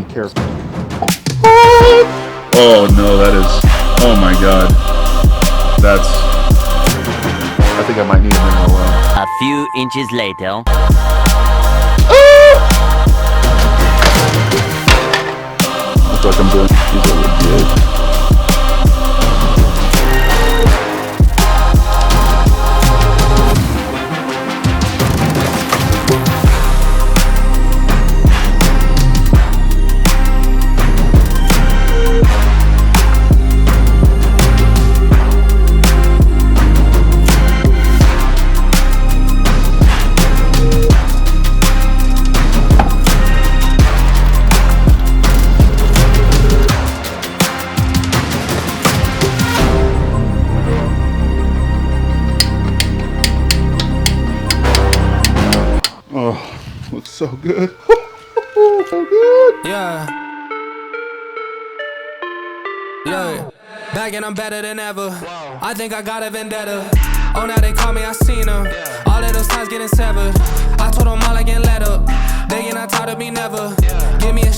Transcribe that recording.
be careful. Oh no, that is, oh my god. That's, I think I might need a mineral well. A few inches later. Looks like I'm doing these are legit. Oh, looks so good. So good. Yeah. Look, back and I'm better than ever. I think I got a vendetta. Oh, now they call me, I seen them. All of those times getting severed. I told them all I can let up. They get not tired of me never. Give me a